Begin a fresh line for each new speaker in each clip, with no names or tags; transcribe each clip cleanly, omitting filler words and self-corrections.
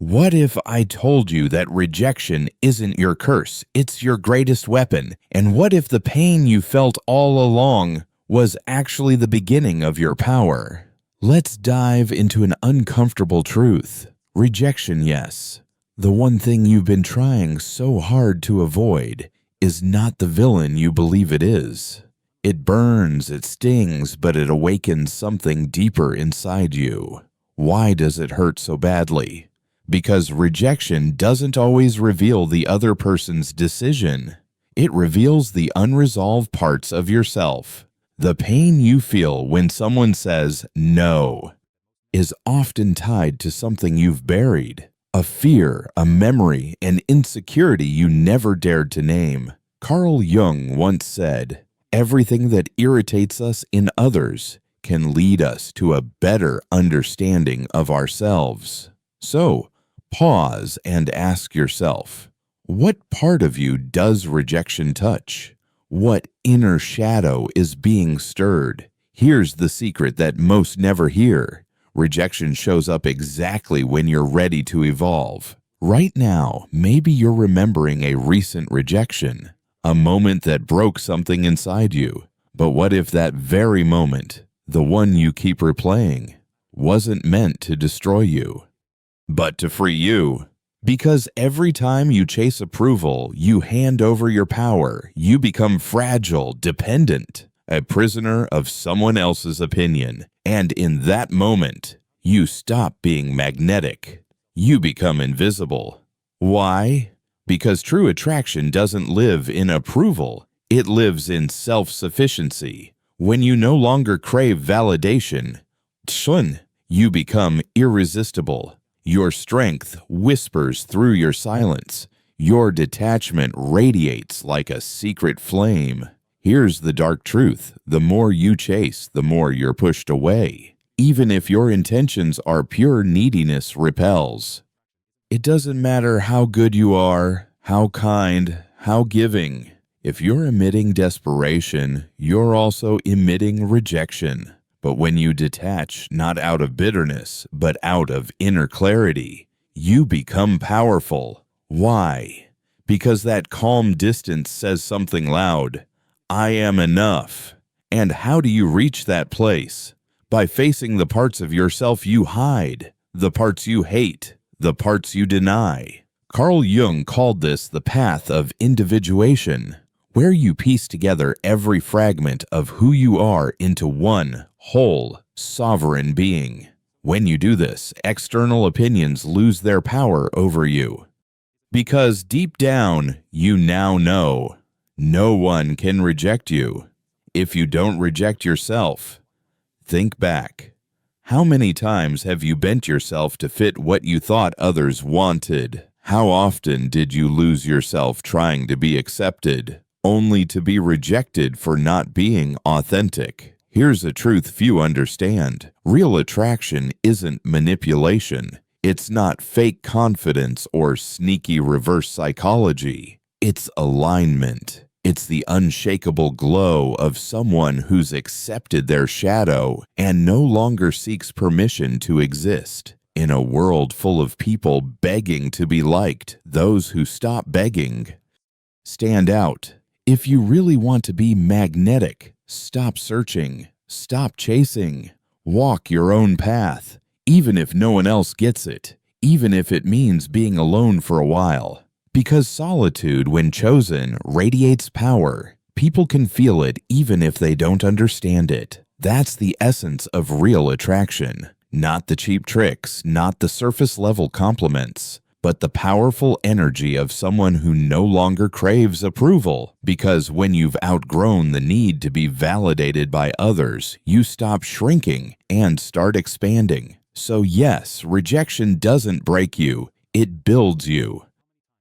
What if I told you that rejection isn't your curse, it's your greatest weapon? And what if the pain you felt all along was actually the beginning of your power? Let's dive into an uncomfortable truth. Rejection, yes. The one thing you've been trying so hard to avoid is not the villain you believe it is. It burns, it stings, but it awakens something deeper inside you. Why does it hurt so badly? Because rejection doesn't always reveal the other person's decision. It reveals the unresolved parts of yourself. The pain you feel when someone says no is often tied to something you've buried, a fear, a memory, an insecurity you never dared to name. Carl Jung once said, "Everything that irritates us in others can lead us to a better understanding of ourselves." So, pause and ask yourself, what part of you does rejection touch? What inner shadow is being stirred? Here's the secret that most never hear. Rejection shows up exactly when you're ready to evolve. Right now, maybe you're remembering a recent rejection, a moment that broke something inside you. But what if that very moment, the one you keep replaying, wasn't meant to destroy you, but to free you? Because every time you chase approval, you hand over your power, you become fragile, dependent, a prisoner of someone else's opinion. And in that moment, you stop being magnetic. You become invisible. Why? Because true attraction doesn't live in approval. It lives in self-sufficiency. When you no longer crave validation, you become irresistible. Your strength whispers through your silence. Your detachment radiates like a secret flame. Here's the dark truth. The more you chase, the more you're pushed away. Even if your intentions are pure, neediness repels. It doesn't matter how good you are, how kind, how giving. If you're emitting desperation, you're also emitting rejection. But when you detach, not out of bitterness, but out of inner clarity, you become powerful. Why? Because that calm distance says something loud. I am enough. And how do you reach that place? By facing the parts of yourself you hide, the parts you hate, the parts you deny. Carl Jung called this the path of individuation, where you piece together every fragment of who you are into one whole, sovereign being. When you do this, external opinions lose their power over you. Because deep down, you now know, no one can reject you. If you don't reject yourself, think back. How many times have you bent yourself to fit what you thought others wanted? How often did you lose yourself trying to be accepted, only to be rejected for not being authentic? Here's a truth few understand. Real attraction isn't manipulation. It's not fake confidence or sneaky reverse psychology. It's alignment. It's the unshakable glow of someone who's accepted their shadow and no longer seeks permission to exist. In a world full of people begging to be liked, those who stop begging stand out. If you really want to be magnetic, stop searching, stop chasing, walk your own path, even if no one else gets it, even if it means being alone for a while. Because solitude, when chosen, radiates power. People can feel it even if they don't understand it. That's the essence of real attraction. Not the cheap tricks, not the surface-level compliments, but the powerful energy of someone who no longer craves approval. Because when you've outgrown the need to be validated by others, you stop shrinking and start expanding. So yes, rejection doesn't break you, it builds you.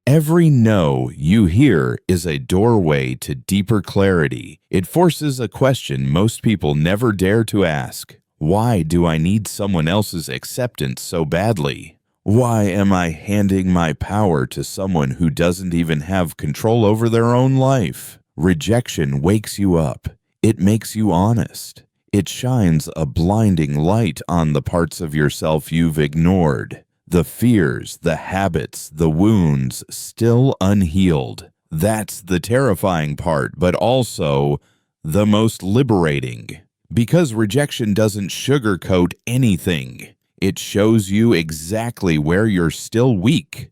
Every no you hear is a doorway to deeper clarity. It forces a question most people never dare to ask. Why do I need someone else's acceptance so badly? Why am I handing my power to someone who doesn't even have control over their own life? Rejection wakes you up. It makes you honest. It shines a blinding light on the parts of yourself you've ignored. The fears, the habits, the wounds still unhealed. That's the terrifying part, but also the most liberating. Because rejection doesn't sugarcoat anything. It shows you exactly where you're still weak,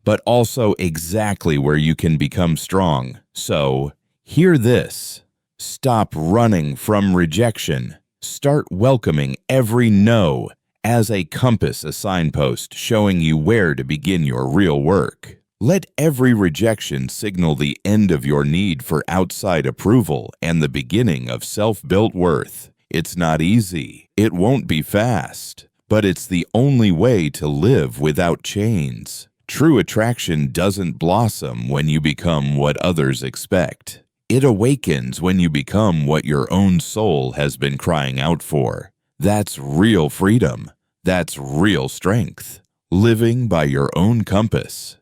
but also exactly where you can become strong. So, hear this. Stop running from rejection. Start welcoming every no as a compass, a signpost showing you where to begin your real work. Let every rejection signal the end of your need for outside approval and the beginning of self-built worth. It's not easy. It won't be fast, but it's the only way to live without chains. True attraction doesn't blossom when you become what others expect. It awakens when you become what your own soul has been crying out for. That's real freedom. That's real strength. Living by your own compass,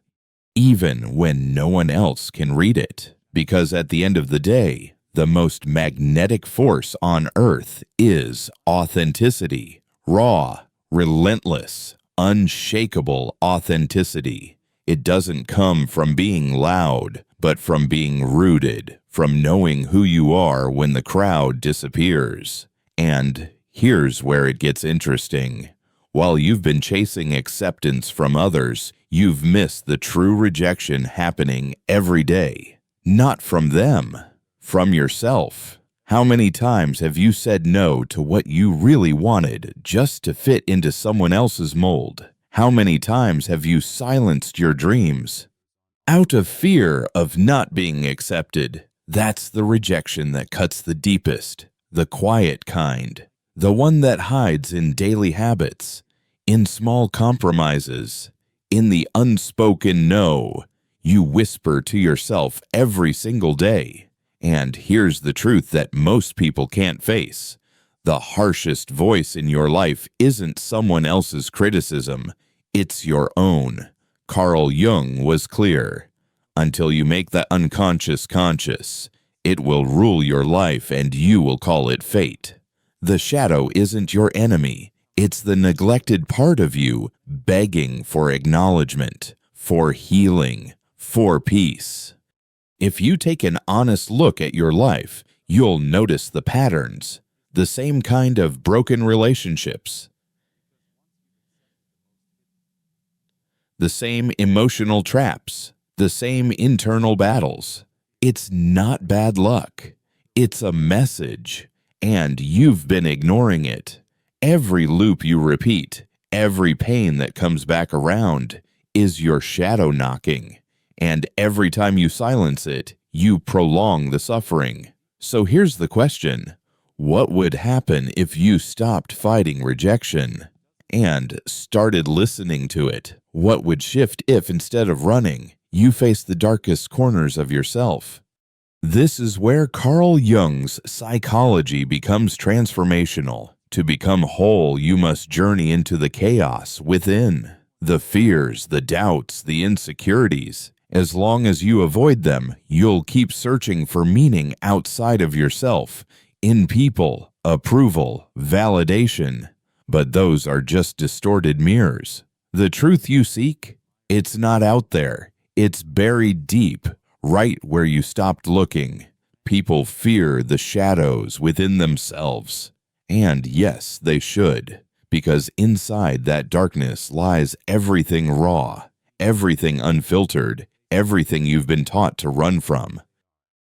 even when no one else can read it. Because at the end of the day, the most magnetic force on earth is authenticity. Raw, relentless, unshakable authenticity. It doesn't come from being loud, but from being rooted, from knowing who you are when the crowd disappears. And here's where it gets interesting. While you've been chasing acceptance from others, you've missed the true rejection happening every day. Not from them, from yourself. How many times have you said no to what you really wanted just to fit into someone else's mold? How many times have you silenced your dreams out of fear of not being accepted? That's the rejection that cuts the deepest, the quiet kind, the one that hides in daily habits, in small compromises, in the unspoken no you whisper to yourself every single day. And here's the truth that most people can't face. The harshest voice in your life isn't someone else's criticism, it's your own. Carl Jung was clear. Until you make the unconscious conscious, it will rule your life and you will call it fate. The shadow isn't your enemy. It's the neglected part of you begging for acknowledgement, for healing, for peace. If you take an honest look at your life, you'll notice the patterns, the same kind of broken relationships, the same emotional traps, the same internal battles. It's not bad luck. It's a message, and you've been ignoring it. Every loop you repeat, every pain that comes back around is your shadow knocking. And every time you silence it, you prolong the suffering. So here's the question. What would happen if you stopped fighting rejection and started listening to it? What would shift if, instead of running, you faced the darkest corners of yourself? This is where Carl Jung's psychology becomes transformational. To become whole, you must journey into the chaos within, the fears, the doubts, the insecurities. As long as you avoid them, you'll keep searching for meaning outside of yourself, in people, approval, validation. But those are just distorted mirrors. The truth you seek, it's not out there. It's buried deep, right where you stopped looking. People fear the shadows within themselves. And yes, they should, because inside that darkness lies everything raw, everything unfiltered, everything you've been taught to run from.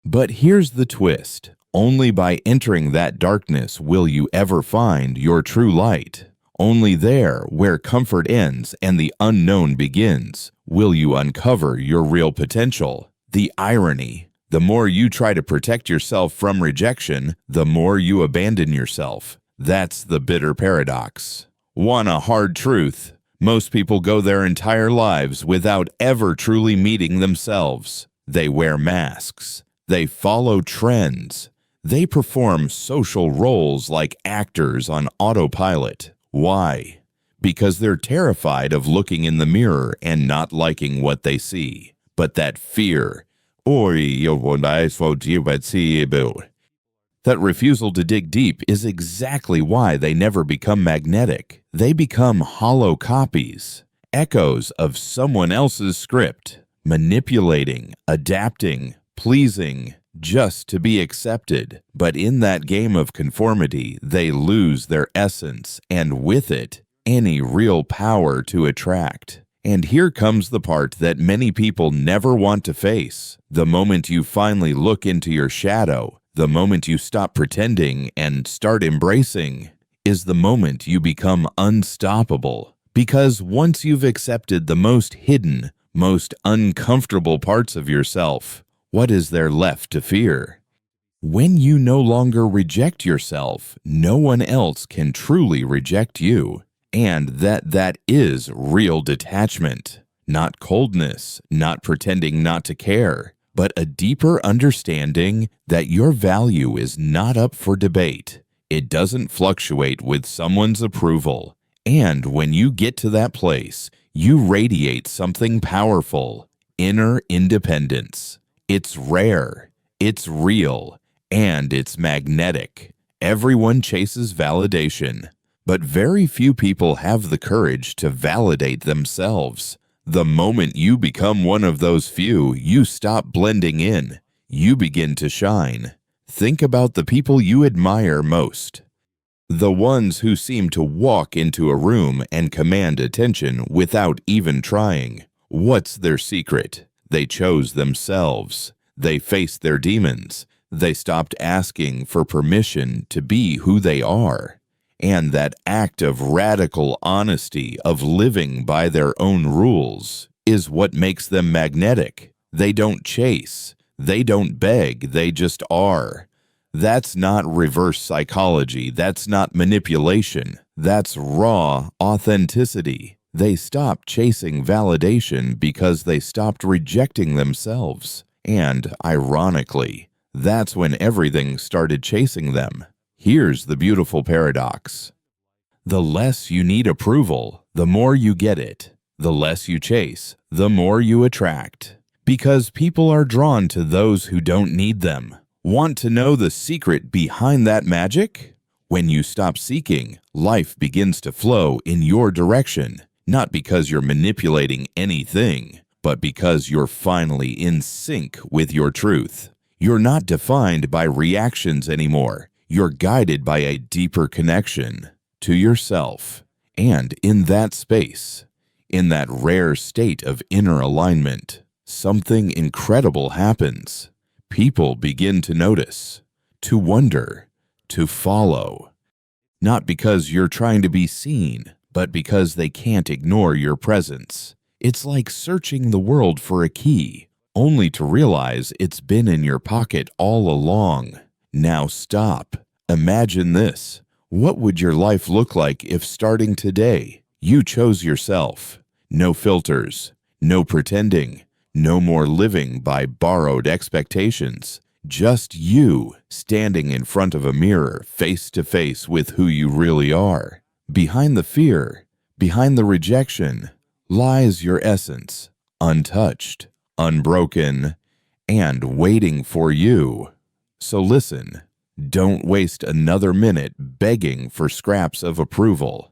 But here's the twist. Only by entering that darkness will you ever find your true light. Only there, where comfort ends and the unknown begins, will you uncover your real potential. The irony. The more you try to protect yourself from rejection, the more you abandon yourself. That's the bitter paradox. Want a hard truth? Most people go their entire lives without ever truly meeting themselves. They wear masks. They follow trends. They perform social roles like actors on autopilot. Why? Because they're terrified of looking in the mirror and not liking what they see. But that fear, that refusal to dig deep is exactly why they never become magnetic. They become hollow copies. echoes of someone else's script, manipulating, adapting, pleasing, just to be accepted. But in that game of conformity, they lose their essence, and with it, any real power to attract. And here comes the part that many people never want to face. The moment you finally look into your shadow, the moment you stop pretending and start embracing, is the moment you become unstoppable. Because once you've accepted the most hidden, most uncomfortable parts of yourself, what is there left to fear? When you no longer reject yourself, no one else can truly reject you. And that is real detachment. Not coldness, not pretending not to care, but a deeper understanding that your value is not up for debate. It doesn't fluctuate with someone's approval. And when you get to that place, you radiate something powerful, inner independence. It's rare, it's real, and it's magnetic. Everyone chases validation, but very few people have the courage to validate themselves. The moment you become one of those few, you stop blending in. You begin to shine. Think about the people you admire most. The ones who seem to walk into a room and command attention without even trying. What's their secret? They chose themselves. They faced their demons. They stopped asking for permission to be who they are. And that act of radical honesty of living by their own rules is what makes them magnetic. They don't chase. They don't beg. They just are. That's not reverse psychology. That's not manipulation. That's raw authenticity. They stopped chasing validation because they stopped rejecting themselves. And, ironically, that's when everything started chasing them. Here's the beautiful paradox. The less you need approval, the more you get it. The less you chase, the more you attract. Because people are drawn to those who don't need them. Want to know the secret behind that magic? When you stop seeking, life begins to flow in your direction, not because you're manipulating anything, but because you're finally in sync with your truth. You're not defined by reactions anymore. You're guided by a deeper connection to yourself. And in that space, in that rare state of inner alignment, something incredible happens. People begin to notice, to wonder, to follow. Not because you're trying to be seen, but because they can't ignore your presence. It's like searching the world for a key, only to realize it's been in your pocket all along. Now stop. Imagine this. What would your life look like if starting today, you chose yourself? No filters, no pretending. No more living by borrowed expectations. Just you standing in front of a mirror, face to face with who you really are. Behind the fear, behind the rejection, lies your essence, untouched, unbroken, and waiting for you. So listen, don't waste another minute begging for scraps of approval.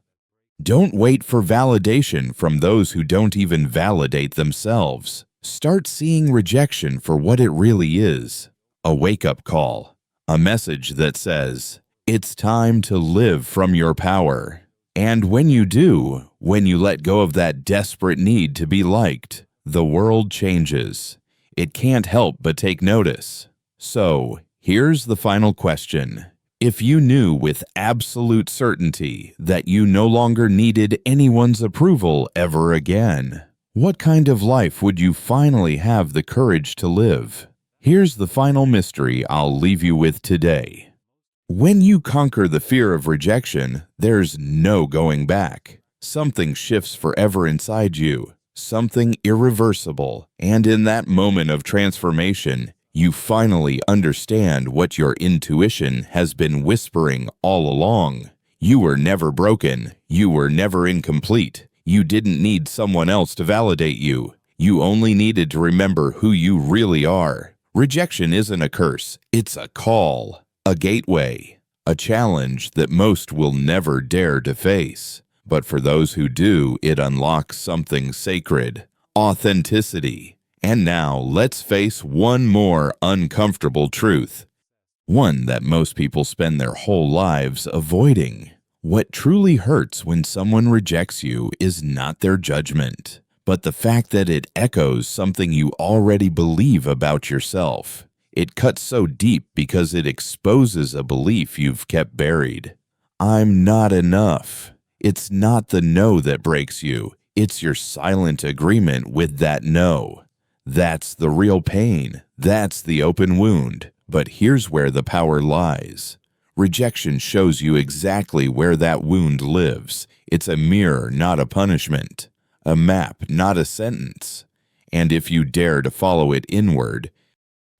Don't wait for validation from those who don't even validate themselves. Start seeing rejection for what it really is. A wake-up call. A message that says, it's time to live from your power. And when you do, when you let go of that desperate need to be liked, the world changes. It can't help but take notice. So, here's the final question. If you knew with absolute certainty that you no longer needed anyone's approval ever again, what kind of life would you finally have the courage to live? Here's the final mystery I'll leave you with today. When you conquer the fear of rejection, there's no going back. Something shifts forever inside you, something irreversible, and in that moment of transformation, you finally understand what your intuition has been whispering all along. You were never broken. You were never incomplete. You didn't need someone else to validate you. You only needed to remember who you really are. Rejection isn't a curse. It's a call, a gateway, a challenge that most will never dare to face. But for those who do, it unlocks something sacred: authenticity. And now, let's face one more uncomfortable truth, one that most people spend their whole lives avoiding. What truly hurts when someone rejects you is not their judgment, but the fact that it echoes something you already believe about yourself. It cuts so deep because it exposes a belief you've kept buried. I'm not enough. It's not the no that breaks you. It's your silent agreement with that no. That's the real pain. That's the open wound. But here's where the power lies. Rejection shows you exactly where that wound lives. It's a mirror, not a punishment. A map, not a sentence. And if you dare to follow it inward,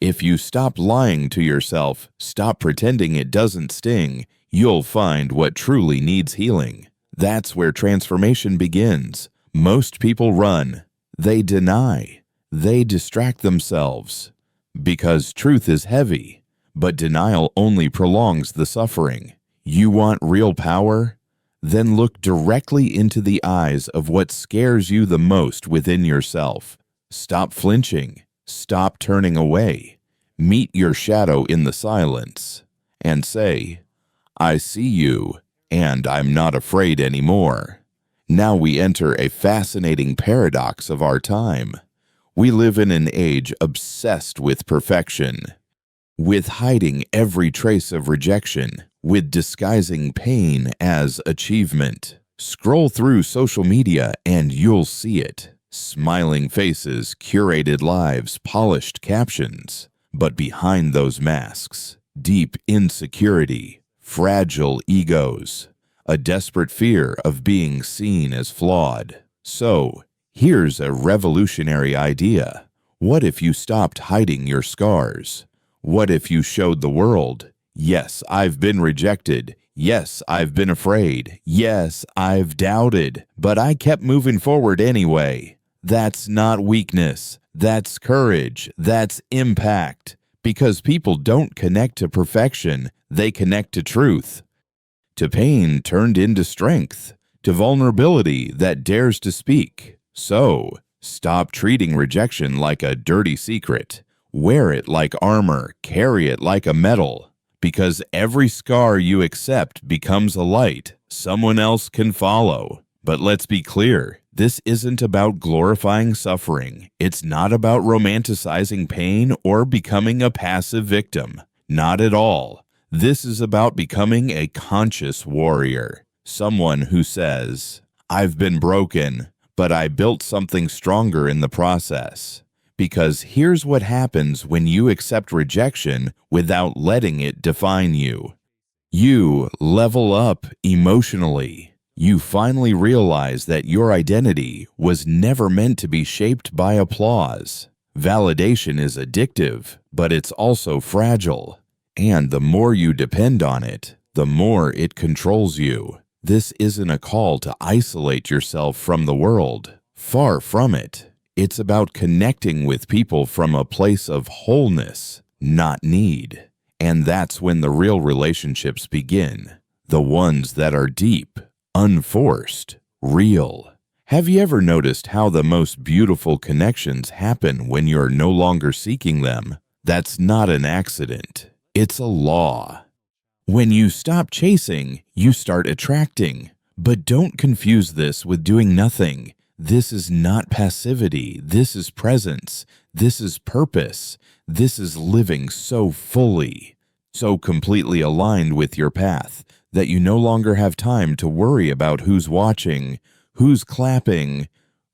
if you stop lying to yourself, stop pretending it doesn't sting, you'll find what truly needs healing. That's where transformation begins. Most people run. They deny. They distract themselves. Because truth is heavy, but denial only prolongs the suffering. You want real power? Then look directly into the eyes of what scares you the most within yourself. Stop flinching. Stop turning away. Meet your shadow in the silence and say, I see you, and I'm not afraid anymore. Now we enter a fascinating paradox of our time. We live in an age obsessed with perfection, with hiding every trace of rejection, with disguising pain as achievement. Scroll through social media and you'll see it. Smiling faces, curated lives, polished captions. But behind those masks, deep insecurity, fragile egos, a desperate fear of being seen as flawed. So, here's a revolutionary idea. What if you stopped hiding your scars? What if you showed the world, yes, I've been rejected. Yes, I've been afraid. Yes, I've doubted. But I kept moving forward anyway. That's not weakness. That's courage. That's impact. Because people don't connect to perfection. They connect to truth. To pain turned into strength. To vulnerability that dares to speak. So, stop treating rejection like a dirty secret. Wear it like armor. Carry it like a medal. Because every scar you accept becomes a light someone else can follow. But let's be clear, this isn't about glorifying suffering. It's not about romanticizing pain or becoming a passive victim. Not at all. This is about becoming a conscious warrior. Someone who says, I've been broken, but I built something stronger in the process. Because here's what happens when you accept rejection without letting it define you. You level up emotionally. You finally realize that your identity was never meant to be shaped by applause. Validation is addictive, but it's also fragile. And the more you depend on it, the more it controls you. This isn't a call to isolate yourself from the world. Far from it. It's about connecting with people from a place of wholeness, not need. And that's when the real relationships begin. The ones that are deep, unforced, real. Have you ever noticed how the most beautiful connections happen when you're no longer seeking them? That's not an accident. It's a law. When you stop chasing, you start attracting. But don't confuse this with doing nothing. This is not passivity. This is presence. This is purpose. This is living so fully, so completely aligned with your path that you no longer have time to worry about who's watching, who's clapping,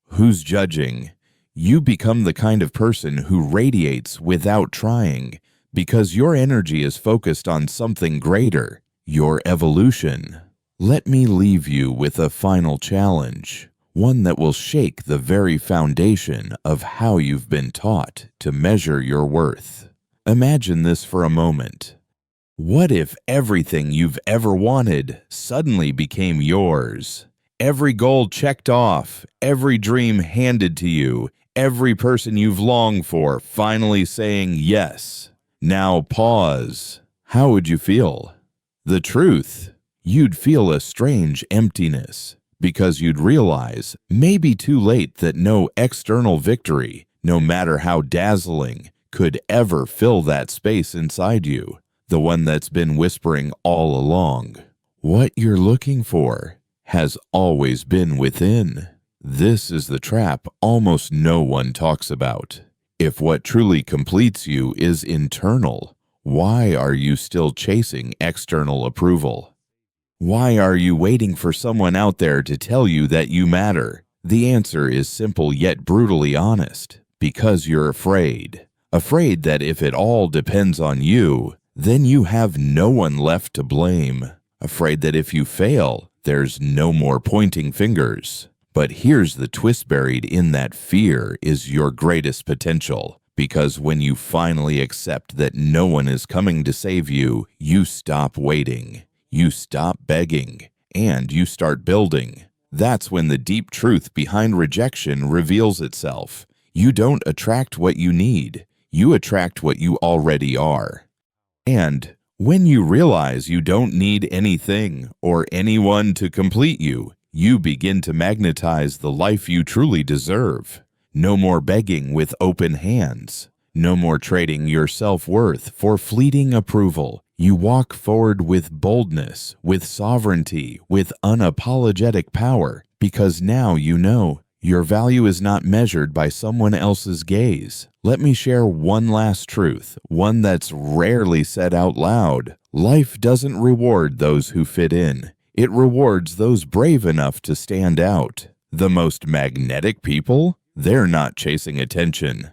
who's judging. You become the kind of person who radiates without trying because your energy is focused on something greater, your evolution. Let me leave you with a final challenge. One that will shake the very foundation of how you've been taught to measure your worth. Imagine this for a moment. What if everything you've ever wanted suddenly became yours? Every goal checked off, every dream handed to you, every person you've longed for finally saying yes. Now pause. How would you feel? The truth, you'd feel a strange emptiness. because you'd realize, maybe too late, that no external victory, no matter how dazzling, could ever fill that space inside you, the one that's been whispering all along. What you're looking for has always been within. This is the trap almost no one talks about. If what truly completes you is internal, why are you still chasing external approval? Why are you waiting for someone out there to tell you that you matter? The answer is simple yet brutally honest. Because you're afraid. Afraid that if it all depends on you, then you have no one left to blame. Afraid that if you fail, there's no more pointing fingers. But here's the twist: buried in that fear is your greatest potential. Because when you finally accept that no one is coming to save you, you stop waiting. You stop begging, and you start building. That's when the deep truth behind rejection reveals itself. You don't attract what you need. You attract what you already are. And when you realize you don't need anything or anyone to complete you, you begin to magnetize the life you truly deserve. No more begging with open hands. No more trading your self-worth for fleeting approval. You walk forward with boldness, with sovereignty, with unapologetic power, because now you know your value is not measured by someone else's gaze. Let me share one last truth, one that's rarely said out loud. Life doesn't reward those who fit in. It rewards those brave enough to stand out. The most magnetic people? They're not chasing attention.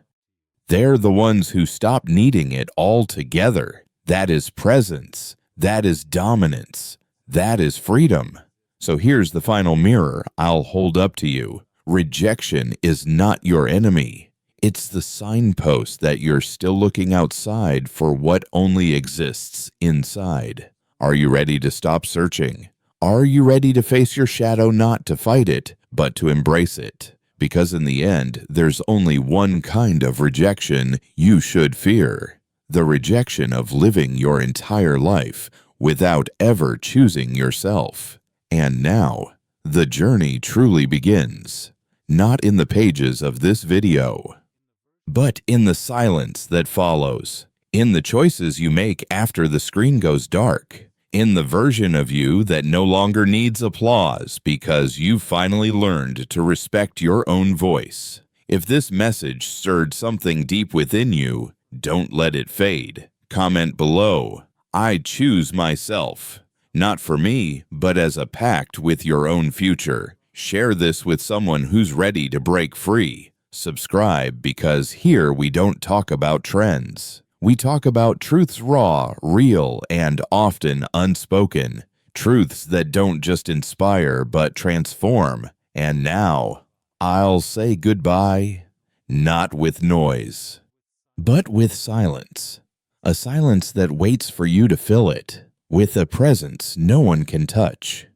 They're the ones who stop needing it altogether. That is presence. That is dominance. That is freedom. So here's the final mirror I'll hold up to you. Rejection is not your enemy. It's the signpost that you're still looking outside for what only exists inside. Are you ready to stop searching? Are you ready to face your shadow, not to fight it, but to embrace it? Because in the end, there's only one kind of rejection you should fear. The rejection of living your entire life without ever choosing yourself. And now, the journey truly begins. Not in the pages of this video, but in the silence that follows. In the choices you make after the screen goes dark. In the version of you that no longer needs applause because you finally learned to respect your own voice. If this message stirred something deep within you, don't let it fade. Comment below, "I choose myself." Not for me, but as a pact with your own future. Share this with someone who's ready to break free. Subscribe, because here we don't talk about trends. We talk about truths raw, real, and often unspoken. Truths that don't just inspire, but transform. And now, I'll say goodbye, not with noise, but with silence. A silence that waits for you to fill it, with a presence no one can touch.